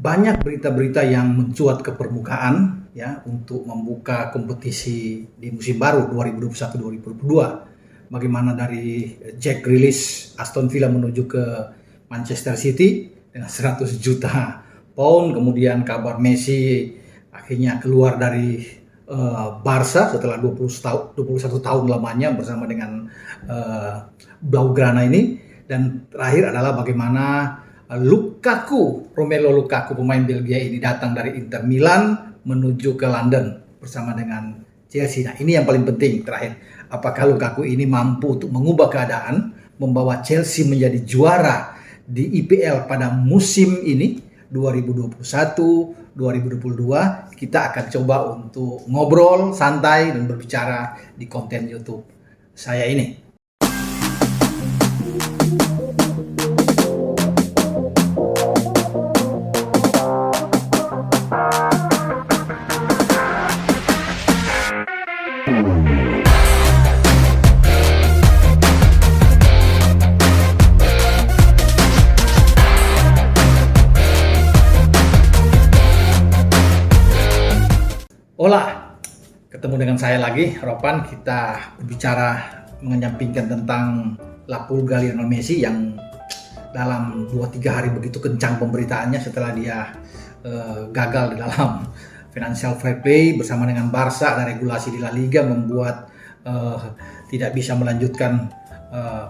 banyak berita-berita yang mencuat ke permukaan ya untuk membuka kompetisi di musim baru 2021-2022. Bagaimana dari Jack Grealish Aston Villa menuju ke Manchester City dengan 100 juta pound, kemudian kabar Messi akhirnya keluar dari Barca setelah 21 tahun lamanya bersama dengan Blaugrana ini, dan terakhir adalah bagaimana Romelu Lukaku, pemain Belgia ini datang dari Inter Milan menuju ke London bersama dengan Chelsea. Nah, ini yang paling penting terakhir. Apakah Lukaku ini mampu untuk mengubah keadaan, membawa Chelsea menjadi juara di IPL pada musim ini 2021-2022? Kita akan coba untuk ngobrol santai dan berbicara di konten YouTube saya ini. Hola, ketemu dengan saya lagi, Ropan. Kita berbicara menyampingkan tentang La Pulga Lionel Messi yang dalam 2-3 hari begitu kencang pemberitaannya setelah dia gagal di dalam financial fair play bersama dengan Barca. Ada regulasi di La Liga membuat tidak bisa melanjutkan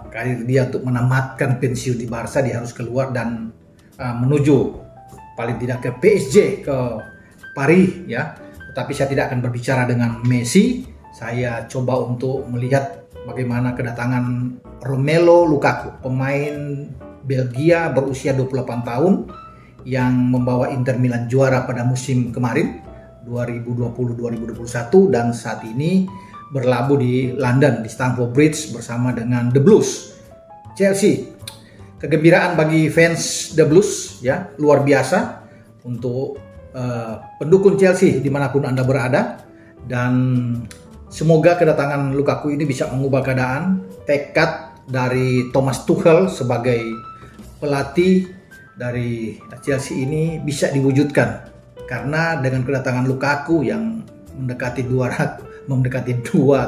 karir dia untuk menamatkan pensiun di Barca. Dia harus keluar dan menuju paling tidak ke PSG, ke Paris ya. Tapi saya tidak akan berbicara dengan Messi. Saya coba untuk melihat bagaimana kedatangan Romelu Lukaku, pemain Belgia berusia 28 tahun yang membawa Inter Milan juara pada musim kemarin 2020-2021 dan saat ini berlabuh di London, di Stamford Bridge bersama dengan The Blues. Chelsea, kegembiraan bagi fans The Blues ya, luar biasa untuk pendukung Chelsea dimanapun Anda berada, dan semoga kedatangan Lukaku ini bisa mengubah keadaan. Tekad dari Thomas Tuchel sebagai pelatih dari Chelsea ini bisa diwujudkan, karena dengan kedatangan Lukaku yang mendekati 2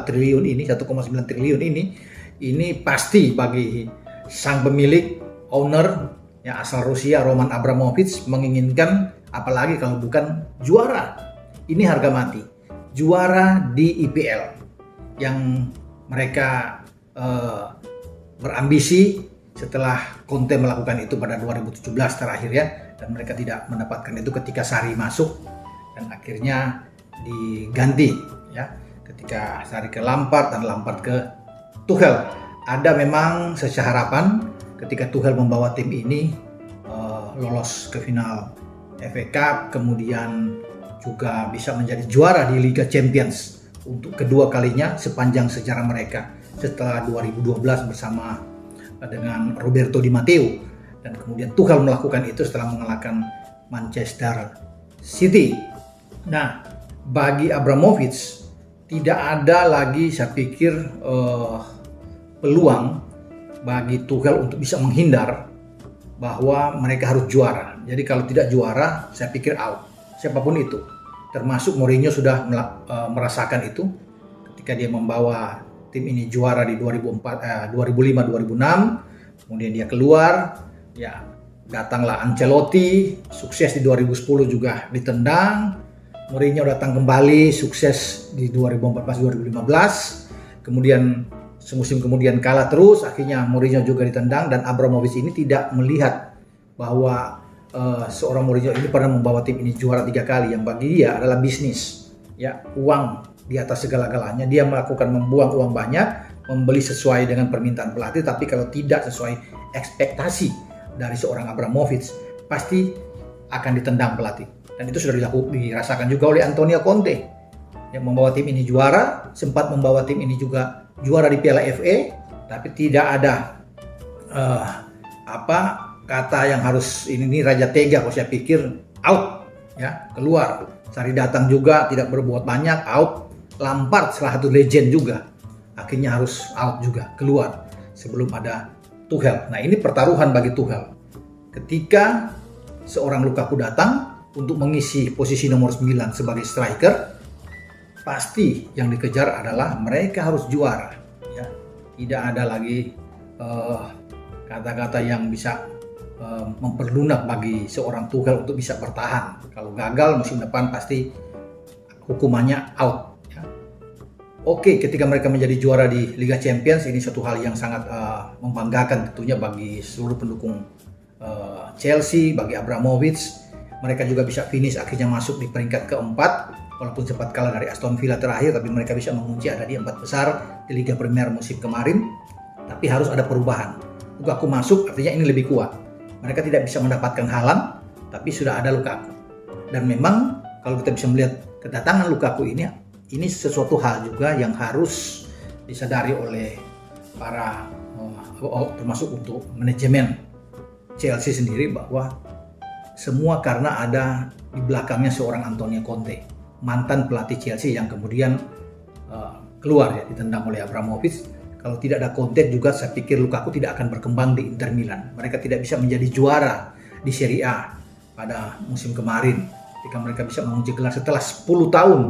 triliun ini, 1,9 triliun ini pasti bagi sang pemilik, owner yang asal Rusia, Roman Abramovich, menginginkan, apalagi kalau bukan juara. Ini harga mati. Juara di IPL yang mereka berambisi setelah Conte melakukan itu pada 2017 terakhir ya, dan mereka tidak mendapatkan itu ketika Sarri masuk dan akhirnya diganti ya, ketika Sarri ke Lampard dan Lampard ke Tuchel. Ada memang sisa harapan ketika Tuchel membawa tim ini lolos ke final FA Cup, kemudian juga bisa menjadi juara di Liga Champions untuk kedua kalinya sepanjang sejarah mereka setelah 2012 bersama dengan Roberto Di Matteo, dan kemudian Tuchel melakukan itu setelah mengalahkan Manchester City. Nah, bagi Abramovich tidak ada lagi, saya pikir, peluang bagi Tuchel untuk bisa menghindar bahwa mereka harus juara. Jadi kalau tidak juara, saya pikir out. Siapapun itu, termasuk Mourinho sudah merasakan itu ketika dia membawa tim ini juara di 2005-2006. Kemudian dia keluar, ya datanglah Ancelotti, sukses di 2010 juga ditendang. Mourinho datang kembali, sukses di 2014-2015. Kemudian semusim kemudian kalah terus, akhirnya Mourinho juga ditendang, dan Abramovich ini tidak melihat bahwa seorang Mourinho ini pernah membawa tim ini juara 3 kali, yang bagi dia adalah bisnis ya, uang di atas segala-galanya. Dia membuang uang banyak, membeli sesuai dengan permintaan pelatih, tapi kalau tidak sesuai ekspektasi dari seorang Abramovich pasti akan ditendang pelatih, dan itu sudah dirasakan juga oleh Antonio Conte yang membawa tim ini juara, sempat membawa tim ini juga juara di Piala FA, tapi tidak ada kata yang harus ini raja tega. Kalau saya pikir out ya, keluar. Sarri datang juga tidak berbuat banyak, out. Lampard salah satu legend juga, akhirnya harus out juga, keluar sebelum ada Tuchel. Nah, ini pertaruhan bagi Tuchel. Ketika seorang Lukaku datang untuk mengisi posisi nomor 9 sebagai striker, pasti yang dikejar adalah mereka harus juara. Ya. Tidak ada lagi kata-kata yang bisa memperlunak bagi seorang Tuchel untuk bisa bertahan. Kalau gagal musim depan pasti hukumannya out. Ya. Oke, ketika mereka menjadi juara di Liga Champions, ini suatu hal yang sangat membanggakan tentunya bagi seluruh pendukung Chelsea, bagi Abramovich. Mereka juga bisa finish akhirnya masuk di peringkat keempat, walaupun sempat kalah dari Aston Villa terakhir, tapi mereka bisa mengunci ada di 4 besar di Liga Premier musim kemarin. Tapi harus ada perubahan. Lukaku masuk artinya ini lebih kuat. Mereka tidak bisa mendapatkan Haaland, tapi sudah ada Lukaku. Dan memang kalau kita bisa melihat kedatangan Lukaku ini sesuatu hal juga yang harus disadari oleh para termasuk untuk manajemen Chelsea sendiri, bahwa semua karena ada di belakangnya seorang Antonio Conte, mantan pelatih Chelsea yang kemudian keluar ya, ditendang oleh Abramovich. Kalau tidak ada Conte juga saya pikir Lukaku tidak akan berkembang di Inter Milan. Mereka tidak bisa menjadi juara di Serie A pada musim kemarin ketika mereka bisa mengunci gelar setelah 10 tahun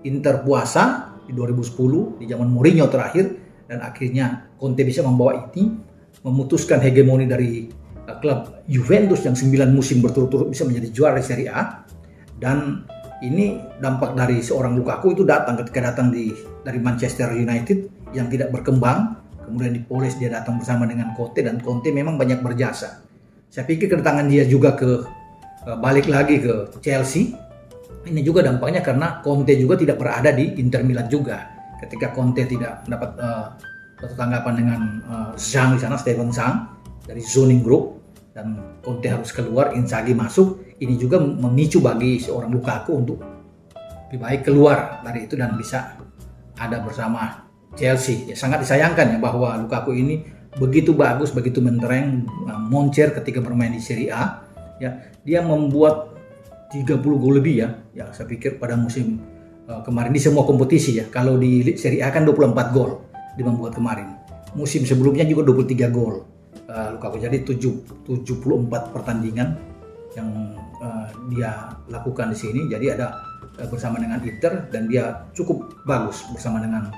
Inter puasa di 2010 di zaman Mourinho terakhir, dan akhirnya Conte bisa membawa ini, memutuskan hegemoni dari klub Juventus yang 9 musim berturut-turut bisa menjadi juara di Serie A. Dan ini dampak dari seorang Lukaku itu ketika datang dari Manchester United yang tidak berkembang, kemudian dipoles dia datang bersama dengan Conte, dan Conte memang banyak berjasa. Saya pikir kedatangan dia juga balik lagi ke Chelsea, ini juga dampaknya karena Conte juga tidak berada di Inter Milan juga. Ketika Conte tidak mendapat tanggapan dengan Zhang di sana, Steven Zhang dari Zoning Group, dan Conte harus keluar, Inzaghi masuk, ini juga memicu bagi seorang Lukaku untuk lebih baik keluar dari itu dan bisa ada bersama Chelsea. Ya, sangat disayangkan ya bahwa Lukaku ini begitu bagus, begitu mentereng, moncer ketika bermain di Serie A. Ya, dia membuat 30 gol lebih ya. Ya, saya pikir pada musim kemarin di semua kompetisi ya. Kalau di Serie A kan 24 gol dia membuat kemarin. Musim sebelumnya juga 23 gol. Lukaku jadi 74 pertandingan yang dia lakukan di sini. Jadi ada bersama dengan Inter, dan dia cukup bagus bersama dengan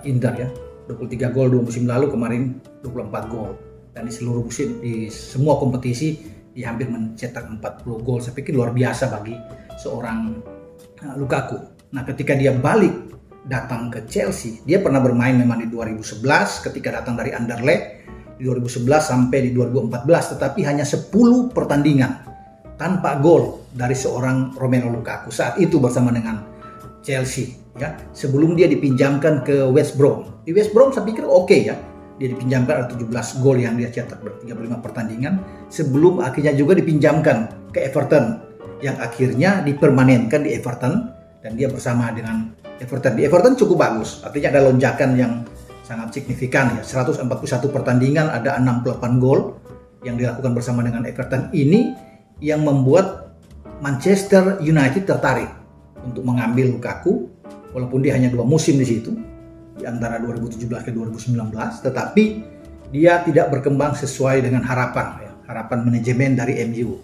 Inter ya. 23 gol 2 musim lalu, kemarin 24 gol. Dan di seluruh musim di semua kompetisi dia hampir mencetak 40 gol. Saya pikir luar biasa bagi seorang Lukaku. Nah, ketika dia balik datang ke Chelsea, dia pernah bermain memang di 2011 ketika datang dari Anderlecht, di 2011 sampai di 2014, tetapi hanya 10 pertandingan tanpa gol dari seorang Romelu Lukaku saat itu bersama dengan Chelsea ya, sebelum dia dipinjamkan ke West Brom. Di West Brom saya pikir oke ya, dia dipinjamkan ada 17 gol yang dia cetak dari 35 pertandingan, sebelum akhirnya juga dipinjamkan ke Everton yang akhirnya dipermanenkan di Everton, dan dia bersama dengan Everton. Di Everton cukup bagus, artinya ada lonjakan yang sangat signifikan ya, 141 pertandingan ada 68 gol yang dilakukan bersama dengan Everton. Ini yang membuat Manchester United tertarik untuk mengambil Lukaku, walaupun dia hanya 2 musim di situ di antara 2017 ke 2019, tetapi dia tidak berkembang sesuai dengan harapan ya, harapan manajemen dari MU.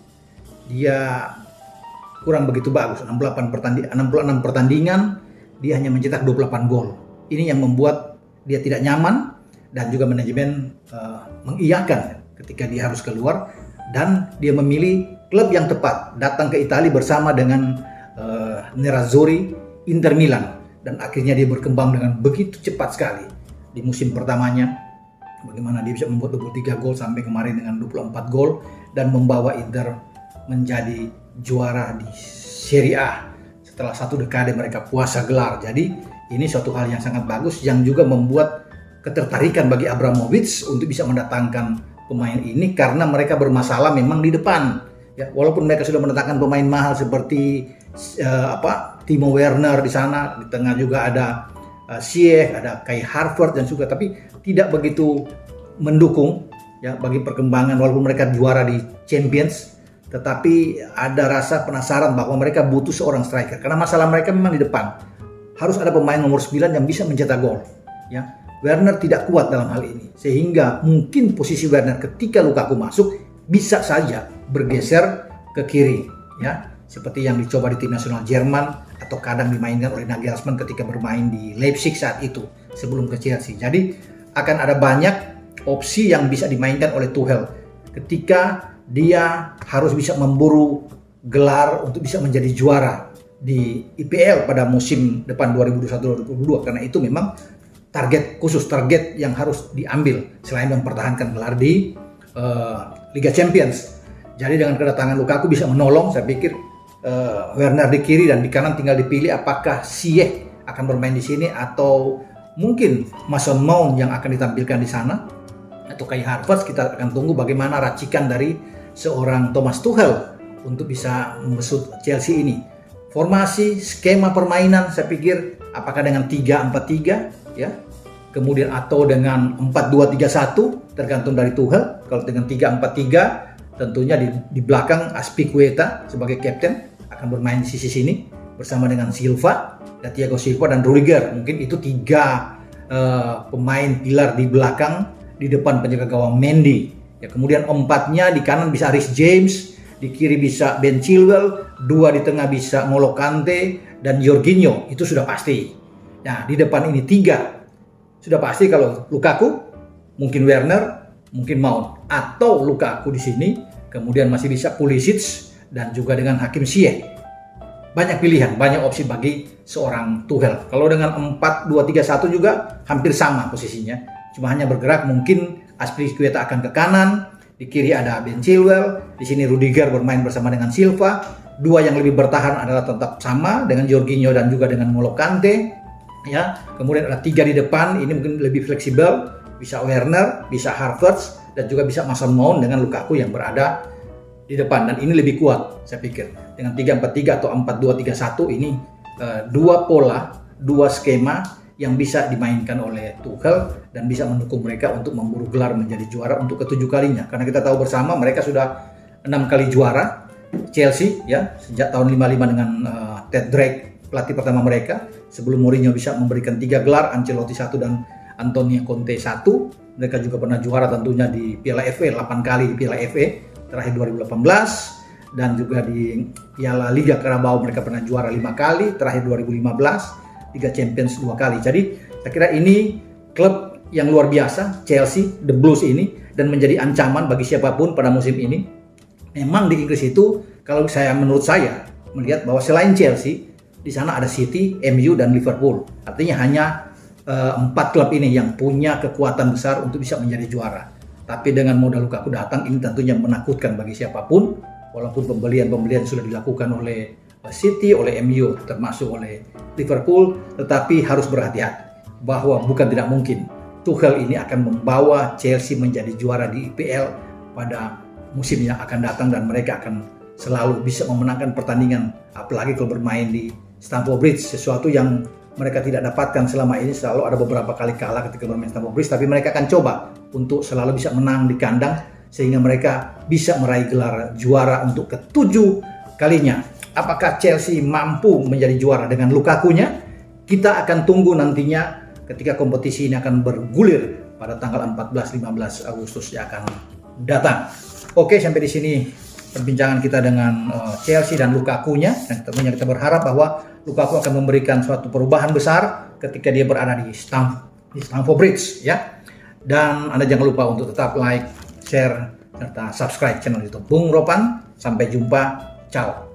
Dia kurang begitu bagus, 66 pertandingan dia hanya mencetak 28 gol. Ini yang membuat dia tidak nyaman, dan juga manajemen mengiyakan ketika dia harus keluar, dan dia memilih klub yang tepat, datang ke Italia bersama dengan Nerazzurri, Inter Milan, dan akhirnya dia berkembang dengan begitu cepat sekali di musim pertamanya. Bagaimana dia bisa membuat 23 gol sampai kemarin dengan 24 gol dan membawa Inter menjadi juara di Serie A setelah 1 dekade mereka puasa gelar. Jadi ini suatu hal yang sangat bagus yang juga membuat ketertarikan bagi Abramovich untuk bisa mendatangkan pemain ini, karena mereka bermasalah memang di depan. Ya, walaupun mereka sudah mendatangkan pemain mahal seperti Timo Werner di sana, di tengah juga ada Ziyech, ada Kai Havertz dan juga, tapi tidak begitu mendukung ya bagi perkembangan. Walaupun mereka juara di Champions, tetapi ada rasa penasaran bahwa mereka butuh seorang striker, karena masalah mereka memang di depan. Harus ada pemain nomor 9 yang bisa mencetak gol. Ya, Werner tidak kuat dalam hal ini, sehingga mungkin posisi Werner ketika Lukaku masuk bisa saja bergeser ke kiri, ya, seperti yang dicoba di tim nasional Jerman atau kadang dimainkan oleh Nagelsmann ketika bermain di Leipzig saat itu sebelum ke Chelsea. Jadi akan ada banyak opsi yang bisa dimainkan oleh Tuchel ketika dia harus bisa memburu gelar untuk bisa menjadi juara di IPL pada musim depan 2021-2022, karena itu memang target yang harus diambil selain mempertahankan gelar di Liga Champions. Jadi dengan kedatangan Lukaku bisa menolong, saya pikir Werner di kiri dan di kanan tinggal dipilih apakah Ziyech akan bermain di sini atau mungkin Mason Mount yang akan ditampilkan di sana atau Kai Havertz. Kita akan tunggu bagaimana racikan dari seorang Thomas Tuchel untuk bisa membesut Chelsea ini. Formasi, skema permainan saya pikir apakah dengan 3-4-3 ya, kemudian atau dengan 4-2-3-1 tergantung dari Tuchel. Kalau dengan 3-4-3 tentunya di belakang Azpilicueta sebagai kapten akan bermain di sisi sini bersama dengan Silva, Thiago Silva dan Rudiger. Mungkin itu 3 pemain pilar di belakang, di depan penjaga gawang Mendy. Ya, kemudian 4-nya di kanan bisa Reece James, di kiri bisa Ben Chilwell, 2 di tengah bisa N'Golo Kante dan Jorginho. Itu sudah pasti. Nah, di depan ini 3 sudah pasti. Kalau Lukaku, mungkin Werner, mungkin Mount, atau Lukaku di sini, kemudian masih bisa Pulisic dan juga dengan Hakim Ziyech. Banyak pilihan, banyak opsi bagi seorang Tuchel. Kalau dengan 4-2-3-1 juga hampir sama posisinya, cuma hanya bergerak. Mungkin Azpilicueta akan ke kanan, di kiri ada Ben Chilwell, di sini Rudiger bermain bersama dengan Silva. 2 yang lebih bertahan adalah tetap sama dengan Jorginho dan juga dengan N'Golo Kante. Ya, kemudian ada 3 di depan, ini mungkin lebih fleksibel, bisa Werner, bisa Havertz, dan juga bisa Mason Mount dengan Lukaku yang berada di depan. Dan ini lebih kuat saya pikir dengan 3-4-3 atau 4-2-3-1 ini, 2 pola, 2 skema yang bisa dimainkan oleh Tuchel dan bisa mendukung mereka untuk memburu gelar menjadi juara untuk ke-7 kalinya. Karena kita tahu bersama mereka sudah 6 kali juara Chelsea ya, sejak tahun 55 dengan Ted Drake pelatih pertama mereka, sebelum Mourinho bisa memberikan 3 gelar, Ancelotti 1 dan Antonio Conte 1. Mereka juga pernah juara tentunya di Piala FA, 8 kali di Piala FA, terakhir 2018, dan juga di Piala Liga Carabao mereka pernah juara 5 kali, terakhir 2015, Liga Champions 2 kali. Jadi saya kira ini klub yang luar biasa, Chelsea, The Blues ini, dan menjadi ancaman bagi siapapun pada musim ini. Memang di Inggris itu, kalau menurut saya melihat bahwa selain Chelsea, di sana ada City, MU, dan Liverpool. Artinya hanya 4 klub ini yang punya kekuatan besar untuk bisa menjadi juara. Tapi dengan modal Lukaku datang, ini tentunya menakutkan bagi siapapun. Walaupun pembelian sudah dilakukan oleh City, oleh MU, termasuk oleh Liverpool, tetapi harus berhati-hati bahwa bukan tidak mungkin Tuchel ini akan membawa Chelsea menjadi juara di IPL pada musim yang akan datang, dan mereka akan selalu bisa memenangkan pertandingan, apalagi kalau bermain di Stamford Bridge, sesuatu yang mereka tidak dapatkan selama ini. Selalu ada beberapa kali kalah ketika bermain Stamford Bridge, tapi mereka akan coba untuk selalu bisa menang di kandang sehingga mereka bisa meraih gelar juara untuk ke-7 kalinya. Apakah Chelsea mampu menjadi juara dengan Lukakunya? Kita akan tunggu nantinya ketika kompetisi ini akan bergulir pada tanggal 14-15 Agustus yang akan datang. Oke, sampai di sini perbincangan kita dengan Chelsea dan Lukakunya, dan tentunya kita berharap bahwa Lukaku akan memberikan suatu perubahan besar ketika dia berada di Stamford Bridge ya. Dan Anda jangan lupa untuk tetap like, share, serta subscribe channel YouTube Bung Ropan. Sampai jumpa, ciao.